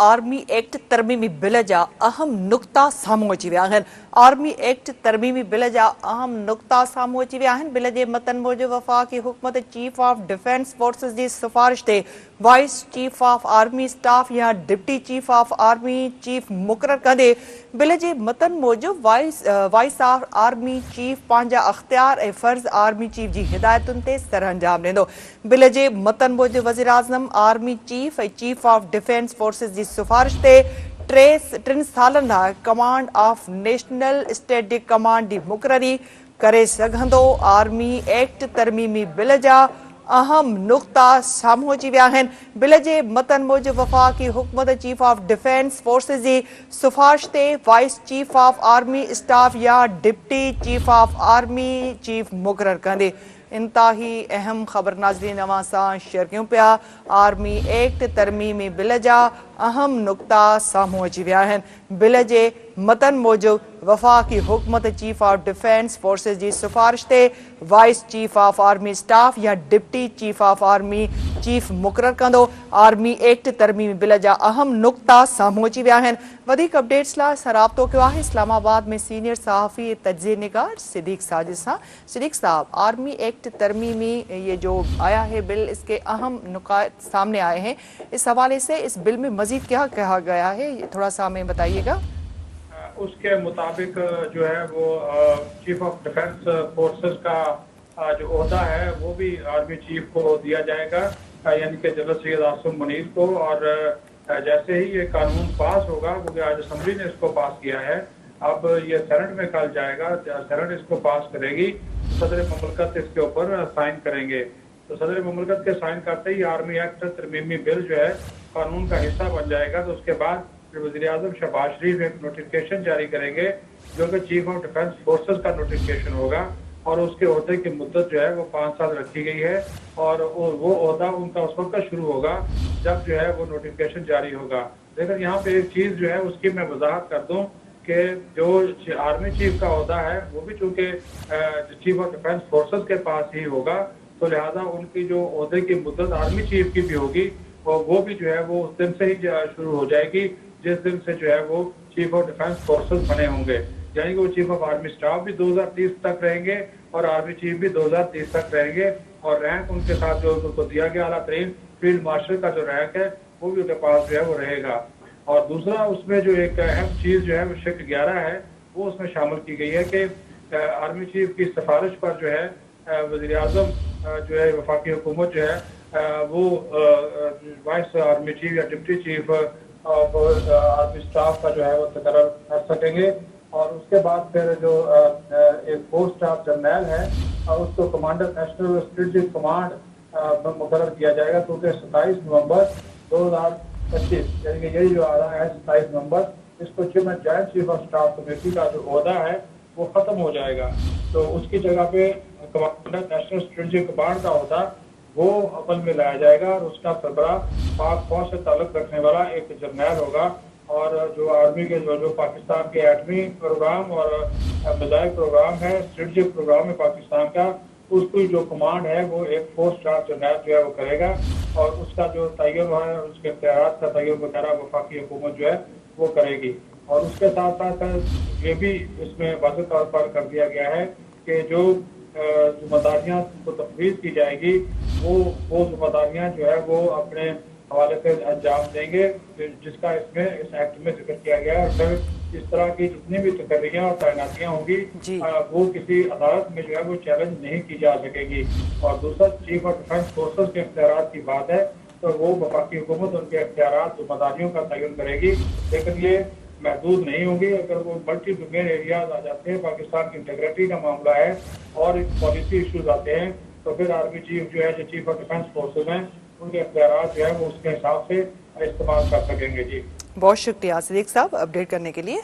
Army act तरमीमी bill जा अहम नुक़्ता साम्हूं अची विया आहिनि। आर्मी एक्ट तरमीमी बिल जा अहम नुक़्ता साम्हूं अची विया आहिनि। बिल जे मतन मूजिबि वफ़ाक़ी हुकूमत चीफ ऑफ डिफेंस फोर्सेस जी सिफ़ारिश ते vice chief of army staff या deputy chief of army chief मुक़ररु कंदे बिल जे मतन मूजिबि वाइस ऑफ आर्मी चीफ पंहिंजा अख़्तियार ऐं फ़र्ज़ आर्मी चीफ जी हिदायतुनि ते सरअंजाम ॾींदो। बिल जे मतन मूजिबि वज़ीर आज़म आर्मी चीफ ऐं चीफ ऑफ डिफेंस फोर्सेस जी सिफ़ारिश ते 3 सालनि लाइ command of national strategic command जी मुक़ररी करे सघंदो। आर्मी एक्ट तरमीमी बिल जा अहम नुक़्ता साम्हूं अची विया आहिनि। बिल जे मतन मूजिबि वफ़ाक़ी हुकूमत चीफ ऑफ डिफेंस फोर्सेस जी सिफ़ारिश ते vice chief of army staff या deputy chief of army chief मुक़ररु कंदे। इंतहाई अहम ख़बर नाज़रीन अवां सां शेयर कयूं पिया। आर्मी एक्ट तरमीमी बिल जा अहम नुक़्ता साम्हूं अची विया आहिनि। बिल जे मतन मूजिबि वफ़ाक़ी हुकूमत चीफ ऑफ डिफेंस फोर्सेस जी सिफ़ारिश ते vice chief of army staff या deputy chief of army chief मुक़ररु कंदो। आर्मी एक्ट तरमीमी बिल जा अहम नुक़्ता साम्हूं अची विया आहिनि। वधीक अपडेट्स लाइ असां राब्तो कयो आहे इस्लामाबाद में सीनियर सहाफ़ी तजज़िये निगार सिद्दीक़ साजिद सां। सिद्दीक़ साहब, आर्मी एक्ट तरमीमी ये जो आया है बिल, इसके अहम नुकात सामने आए हैं, इस हवाले से इस बिल में मज़ीद क्या कहा गया है, ये थोड़ा सा हमें बताइएगा। उसके मुताबिक जो है वो चीफ ऑफ डिफेंस फोर्सेस का जो ओहदा है वो भी आर्मी चीफ को दिया जाएगा, यानी कि जनरल सैयद आसिम मुनीर को। और जैसे ही ये कानून पास होगा, क्योंकि आज असम्बली ने इसको पास किया है, अब ये सेनेट में कल जाएगा, सेनेट इसको पास करेगी, सदर मुमलकत इसके ऊपर साइन करेंगे। तो सदर मुमलकत के साइन करते ही आर्मी एक्ट तरमीमी बिल जो है कानून का हिस्सा बन जाएगा। तो उसके बाद फिर वज़ीर आज़म शहबाज शरीफ एक नोटिफिकेशन जारी करेंगे जो कि चीफ ऑफ डिफेंस फोर्सेस का नोटिफिकेशन होगा, और उसके ओहदे की मुद्दत जो है वो 5 साल रखी गई है। और वो ओहदा उनका उस वक्त शुरू होगा जब जो है वो नोटिफिकेशन जारी होगा। लेकिन यहाँ पे एक चीज़ जो है उसकी मैं वजाहत कर दूँ कि जो आर्मी चीफ का ओहदा है वो भी चूँकि चीफ ऑफ डिफेंस फोर्सेस के पास ही होगा, तो लिहाजा उनकी जो ओहदे की मुद्दत आर्मी चीफ की भी होगी, और वो भी जो है वो उस दिन से ही शुरू हो जाएगी जिस दिन से जो है वो चीफ ऑफ डिफेंस फोर्सेस बने होंगे। यानी कि वो चीफ ऑफ आर्मी स्टाफ भी 2030 तक रहेंगे और आर्मी चीफ भी 2030 तक रहेंगे, और रैंक उनके साथ जो उनको दिया गया आला तरीन फील्ड मार्शल का जो रैंक है वो भी उनके पास जो है वो रहेगा। और दूसरा उसमें जो एक अहम चीज़ जो है वो शिफ्ट 11 है, वो उसमें शामिल की गई है कि आर्मी चीफ की सिफारिश पर जो है वज़ीर आज़म जो है वफाकी हुकूमत जो है वो वाइस आर्मी चीफ या deputy chief of army staff का जो है वो तकर्रर कर सकेंगे। और उसके बाद फिर जो एक पोस्ट ऑफ जर्नैल है उसको कमांडर नेशनल स्ट्रेटेजिक कमांड मुकर्रर किया जाएगा, क्योंकि 27 नवंबर 2025 यानी कि यही जो आ रहा है 27 नवंबर, इसको joint chief of staff committee का जो ओहदा है वो ख़त्म हो जाएगा। तो उसकी जगह पे कमांडर नेशनल स्ट्रेटेजिक कमांड का ओहदा वो अमल में लाया जाएगा, और उसका सरबराह पाक फौज से ताल्लुक रखने वाला एक जर्नैल होगा। और जो आर्मी के जो पाकिस्तान के एटमी प्रोग्राम और मिसाइल प्रोग्राम है, स्ट्रेटेजिक प्रोग्राम है पाकिस्तान का, उसकी जो कमांड है वो एक 4 स्टार जर्नैल जो है वो करेगा, और उसका जो तयन है उसके इख्तियारात का तयन वगैरह वफाकी हुकूमत जो है वो करेगी। और उसके साथ साथ ये भी इसमें वाज़ेह तौर पर कर दिया गया है कि जो जिम्मेदारियाँ को तफवीज़ की जाएगी वो जिम्मेदारियाँ जो है वो अपने हवाले से अंजाम देंगे, जिसका इसमें इस एक्ट में जिक्र किया गया है। और फिर इस तरह की जितनी भी तकर्रियाँ और तैनातियाँ होंगी वो किसी अदालत में जो है वो चैलेंज नहीं की जा सकेगी। और दूसरा चीफ ऑफ डिफेंस फोर्सेस के इख्तियारात की बात है, तो वो वफाकी हुकूमत उनके इख्तियारात जिम्मेदारियों का तयन करेगी, लेकिन ये महदूद नहीं होगी। अगर वो मल्टी डोमेन एरियाज आ जाते हैं, पाकिस्तान की इंटीग्रिटी का मामला है और पॉलिसी इशूज आते हैं, तो फिर आर्मी चीफ जो है जो चीफ ऑफ डिफेंस फोर्सेस हैं उनके इख्तियारात जो है वो उसके हिसाब से इस्तेमाल कर सकेंगे। जी बहुत शुक्रिया सिद्दीक़ साहब अपडेट करने के लिए।